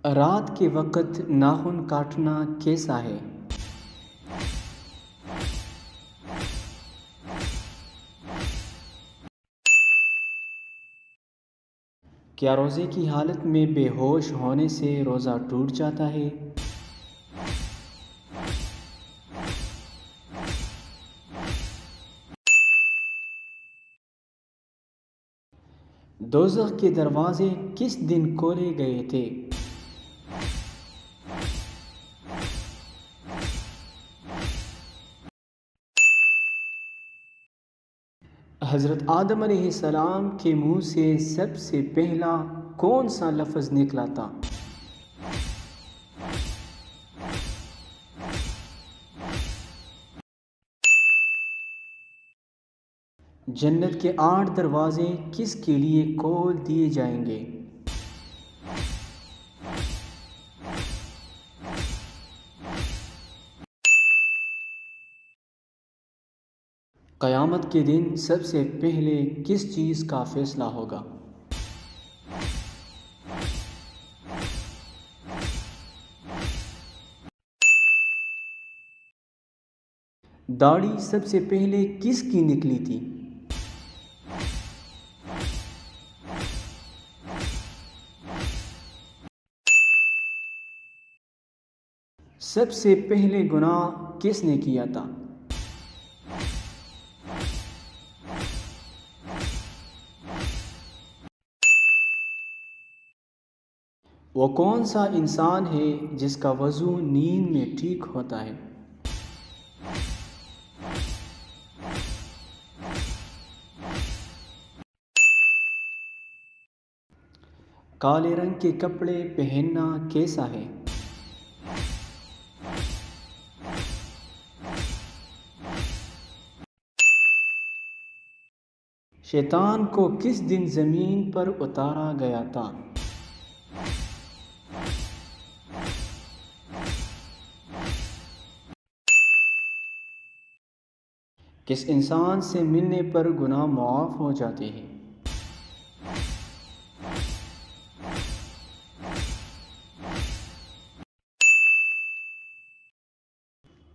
رات کے وقت ناخن کاٹنا کیسا ہے؟ کیا روزے کی حالت میں بے ہوش ہونے سے روزہ ٹوٹ جاتا ہے؟ دوزخ کے دروازے کس دن کھولے گئے تھے؟ حضرت آدم علیہ السلام کے منہ سے سب سے پہلا کون سا لفظ نکلا تھا؟ جنت کے 8 دروازے کس کے لیے کھول دیے جائیں گے؟ قیامت کے دن سب سے پہلے کس چیز کا فیصلہ ہوگا؟ داڑھی سب سے پہلے کس کی نکلی تھی؟ سب سے پہلے گناہ کس نے کیا تھا؟ وہ کون سا انسان ہے جس کا وضو نیند میں ٹھیک ہوتا ہے؟ کالے رنگ کے کپڑے پہننا کیسا ہے؟ شیطان کو کس دن زمین پر اتارا گیا تھا؟ کس انسان سے ملنے پر گناہ معاف ہو جاتے ہیں؟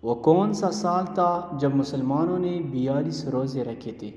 وہ کون سا سال تھا جب مسلمانوں نے 42 روزے رکھے تھے؟